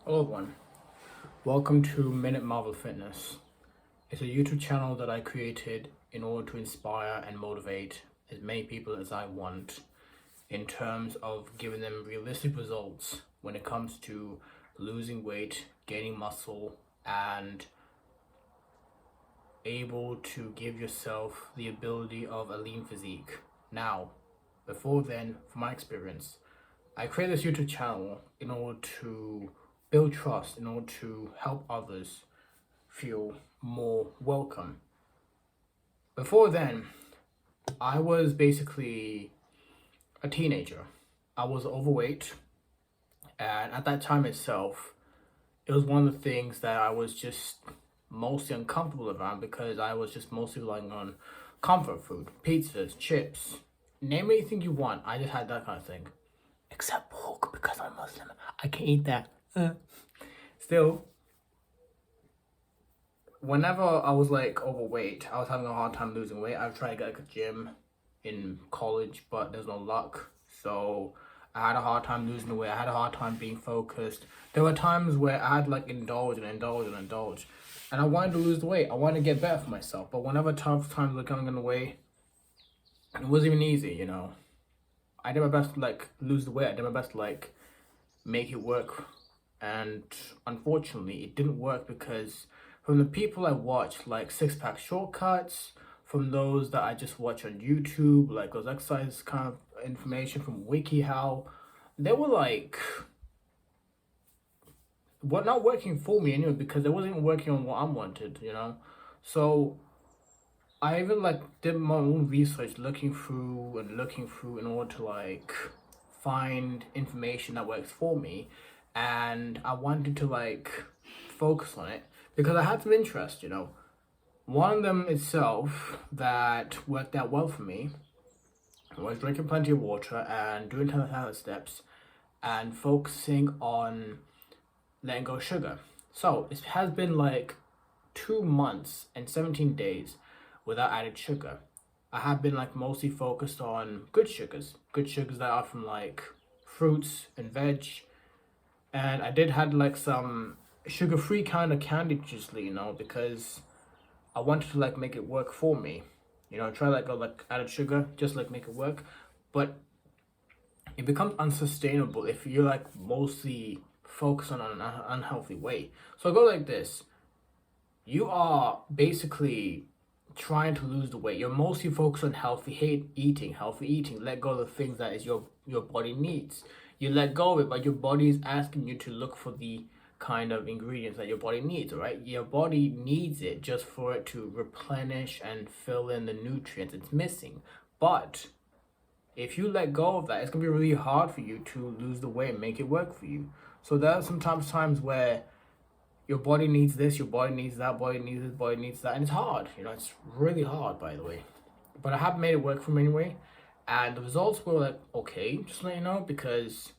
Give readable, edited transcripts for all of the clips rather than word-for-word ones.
Hello everyone, welcome to Minute Marvel Fitness. It's a YouTube channel that I created in order to inspire and motivate as many people as I want in terms of giving them realistic results when it comes to losing weight, gaining muscle, and able to give yourself the ability of a lean physique. Now, before then, from my experience, I created this YouTube channel in order to build trust, in order to help others feel more welcome. Before then, I was basically a teenager. I was overweight, and at that time itself, it was one of the things that I was just mostly uncomfortable around because I was just mostly relying on comfort food, pizzas, chips, name anything you want. I just had that kind of thing. Except pork because I'm Muslim. I can't eat that. Still, whenever I was like overweight, I was having a hard time losing weight. I tried to get like a gym in college, but there's no luck. So I had a hard time losing the weight. I had a hard time being focused. There were times where I had like indulge. And I wanted to lose the weight. I wanted to get better for myself. But whenever tough times were coming in the way, it wasn't even easy. I did my best to like lose the weight. I did my best to like make it work. And unfortunately, it didn't work because from the people I watched, like Six Pack Shortcuts, from those that I just watch on YouTube, like those exercise kind of information from WikiHow, they were like, not working for me anyway because it wasn't working on what I wanted. So I even like did my own research, looking through in order to like find information that works for me, and I wanted to like focus on it because I had some interest. One of them itself that worked out well for me was drinking plenty of water and doing 10,000 steps and focusing on letting go of sugar. So it has been like 2 months and 17 days without added sugar. I have been like mostly focused on good sugars that are from like fruits and veg. And I did had like some sugar-free kind of candy juice, because I wanted to like make it work for me. Try like go like added sugar, just like make it work. But it becomes unsustainable if you're like mostly focused on an unhealthy way. So I go like this. You are basically trying to lose the weight. You're mostly focused on healthy eating. Let go of the things that is your body needs. You let go of it, but your body is asking you to look for the kind of ingredients that your body needs, right? Your body needs it just for it to replenish and fill in the nutrients it's missing. But if you let go of that, it's gonna be really hard for you to lose the weight and make it work for you. So there are sometimes times where your body needs this, your body needs that, body needs this, body needs that, and it's hard. It's really hard, by the way. But I have made it work for me anyway, and the results were like okay, just to let you know, because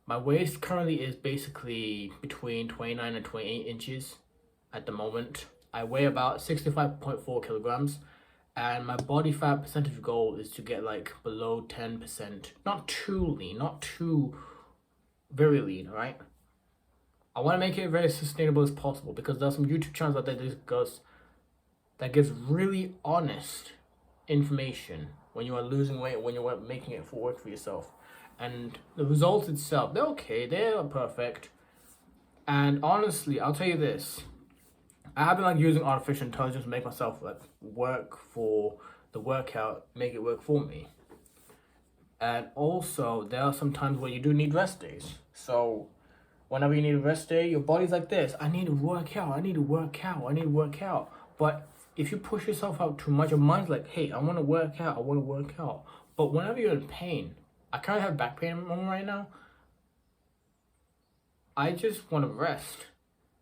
my waist currently is basically between 29 and 28 inches at the moment. I weigh about 65.4 kilograms, and my body fat percentage goal is to get like below 10%. Not too lean, not too very lean, right? I want to make it very sustainable as possible because there's some YouTube channels out there that gives really honest information when you are losing weight, when you're making it for work for yourself. And the results itself, they're okay, they're perfect. And honestly, I'll tell you this. I have been like using artificial intelligence to make myself like work for the workout, make it work for me. And also, there are some times where you do need rest days. So whenever you need a rest day, your body's like this. I need to work out. But if you push yourself out too much, your mind's like, hey, I want to work out. But whenever you're in pain, I kind of have back pain at the moment right now. I just want to rest,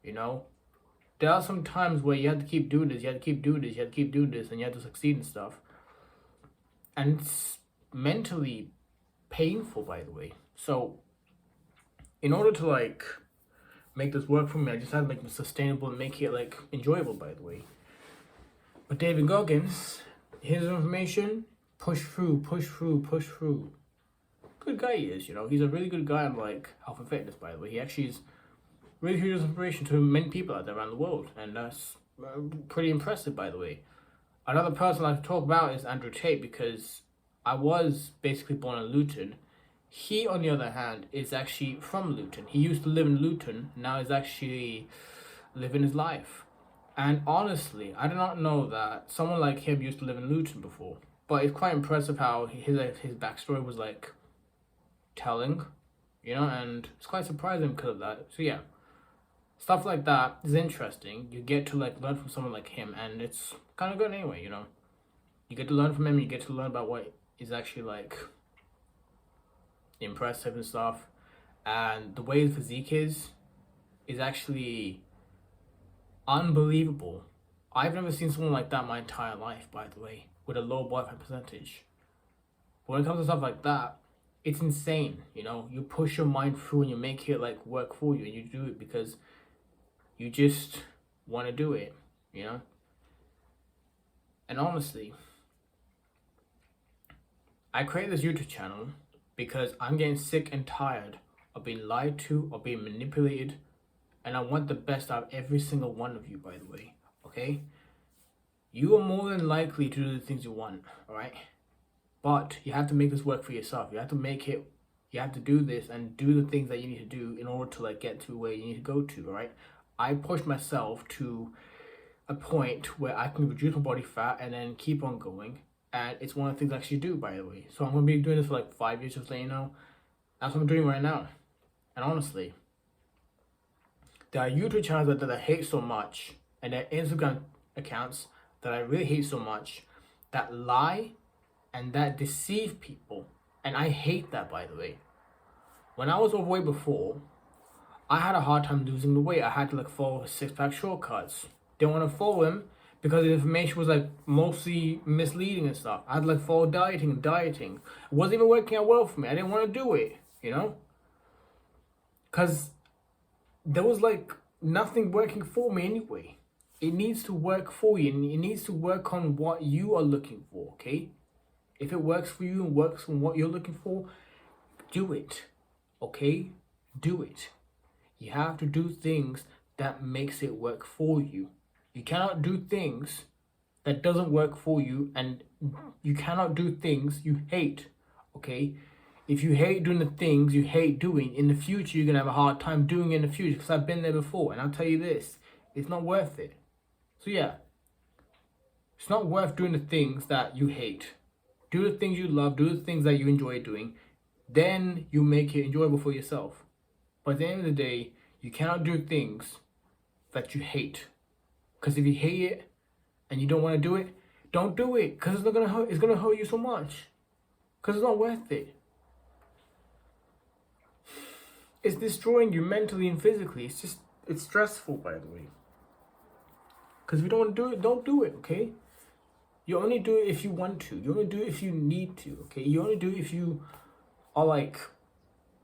There are some times where you have to keep doing this, and you have to succeed and stuff. And it's mentally painful, by the way. So in order to like make this work for me, I just had to make it sustainable and make it like enjoyable, by the way. But David Goggins, his information, push through. Good guy he is, He's a really good guy on like health and fitness, by the way. He actually is really huge inspiration to many people out there around the world, and that's pretty impressive, by the way. Another person I talk about is Andrew Tate, because I was basically born in Luton. He, on the other hand, is actually from Luton. He used to live in Luton, now he's actually living his life. And honestly, I did not know that someone like him used to live in Luton before. But it's quite impressive how his backstory was like telling, and it's quite surprising because of that. So yeah, stuff like that is interesting. You get to like learn from someone like him, and it's kind of good anyway. You get to learn from him. You get to learn about what is actually like impressive and stuff, and the way his physique is actually unbelievable. I've never seen someone like that my entire life, by the way, with a low body fat percentage. But when it comes to stuff like that, it's insane. You push your mind through and you make it like work for you, and you do it because you just want to do it. And honestly, I created this YouTube channel because I'm getting sick and tired of being lied to or being manipulated, and I want the best out of every single one of you, by the way, okay? You are more than likely to do the things you want, alright? But you have to make this work for yourself. You have to do this and do the things that you need to do in order to like get to where you need to go to, alright? I pushed myself to a point where I can reduce my body fat and then keep on going. And it's one of the things I actually do, by the way. So I'm going to be doing this for like 5 years, just so you know. That's what I'm doing right now. And honestly, there are YouTube channels that I hate so much, and there are Instagram accounts that I really hate so much, that lie and that deceive people. And I hate that, by the way. When I was overweight before, I had a hard time losing the weight. I had to like follow six-pack shortcuts. Didn't want to follow them because the information was like mostly misleading and stuff. I had to like follow dieting. It wasn't even working out well for me. I didn't want to do it, because there was like nothing working for me anyway. It needs to work for you, and it needs to work on what you are looking for, okay? If it works for you and works on what you're looking for, do it, okay? Do it. You have to do things that makes it work for you. You cannot do things that doesn't work for you, and you cannot do things you hate, okay? If you hate doing the things you hate doing, in the future you're going to have a hard time doing it in the future, because I've been there before, and I'll tell you this, it's not worth it. So yeah, it's not worth doing the things that you hate. Do the things you love, do the things that you enjoy doing, then you make it enjoyable for yourself. But at the end of the day, you cannot do things that you hate. Because if you hate it and you don't want to do it, don't do it, because it's not gonna hurt. It's gonna hurt you so much. Because it's not worth it. It's destroying you mentally and physically. It's stressful, by the way. Because if you don't want to do it, don't do it, okay? You only do it if you want to. You only do it if you need to, okay? You only do it if you are like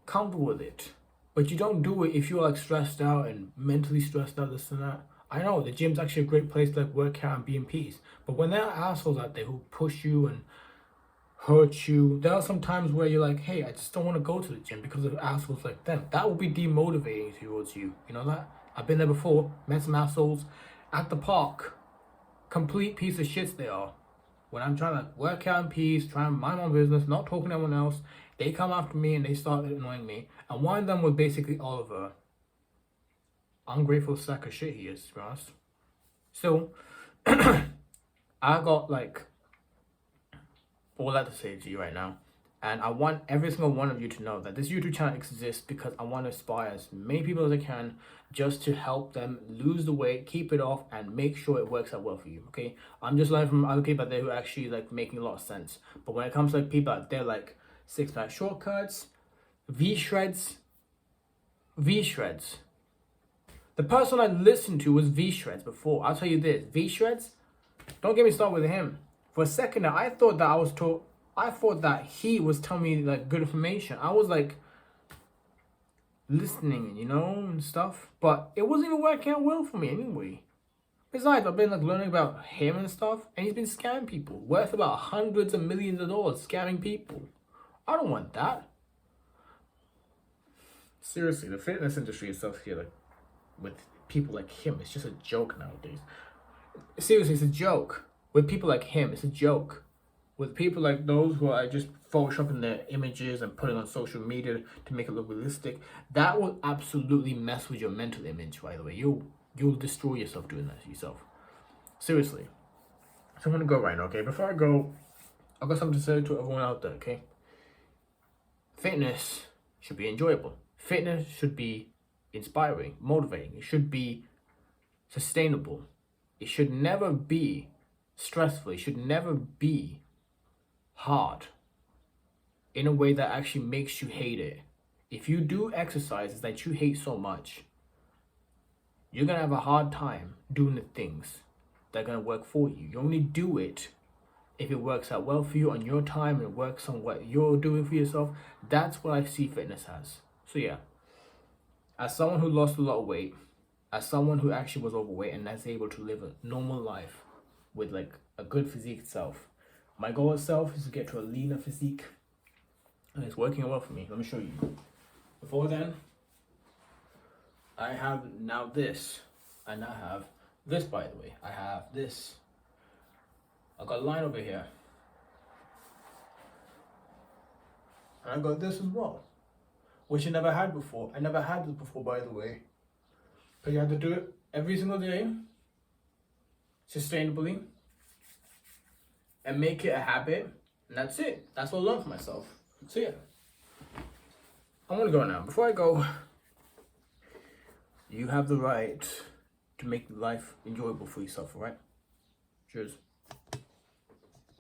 comfortable with it. But you don't do it if you're like stressed out and mentally stressed out, this and that. I know the gym's actually a great place to like work out and be in peace. But when there are assholes out there who push you and hurt you, there are some times where you're like, hey, I just don't want to go to the gym because of assholes like them. That will be demotivating towards you. You know that? I've been there before, met some assholes at the park. Complete piece of shits they are. When I'm trying to work out in peace, trying to mind my business, not talking to anyone else, they come after me and they start annoying me. And one of them was basically Oliver. Ungrateful sack of shit he is, to be honest. So, I got like all that to say to you right now. And I want every single one of you to know that this YouTube channel exists because I want to inspire as many people as I can just to help them lose the weight, keep it off, and make sure it works out well for you, okay? I'm just learning from other people out there who are actually like making a lot of sense. But when it comes to like people out there like six-pack shortcuts, V-Shreds. The person I listened to was V-Shreds before. I'll tell you this, V-Shreds, don't get me started with him. For a second now, I thought that he was telling me like good information. I was like listening, and stuff. But it wasn't even working out well for me anyway. Besides, I've been like learning about him and stuff, and he's been scamming people worth about hundreds of millions of dollars, scamming people. I don't want that. Seriously, the fitness industry is so here. with people like him. It's just a joke nowadays. Seriously, it's a joke. With people like him, it's a joke. With people like those who are just photoshopping their images and putting on social media to make it look realistic, that will absolutely mess with your mental image. By the way, you'll destroy yourself doing that to yourself. Seriously. So I'm gonna go right now. Okay, before I go, I've got something to say to everyone out there. Okay, fitness should be enjoyable. Fitness should be inspiring, motivating. It should be sustainable. It should never be stressful. It should never be hard in a way that actually makes you hate it. If you do exercises that you hate so much, you're gonna have a hard time doing the things that are gonna work for you. You only do it if it works out well for you on your time and it works on what you're doing for yourself. That's what I see fitness as. So yeah, as someone who lost a lot of weight, as someone who actually was overweight and that's able to live a normal life with like a good physique itself, my goal itself is to get to a leaner physique, and it's working well for me. Let me show you. Before then, I have now this. I now have this, by the way. I have this. I got a line over here. And I got this as well, which I never had before. I never had this before, by the way. Because you have to do it every single day, sustainably, and make it a habit. And that's it. That's what I learned for myself. So yeah, I'm gonna go now. Before I go, you have the right to make life enjoyable for yourself, alright? Cheers.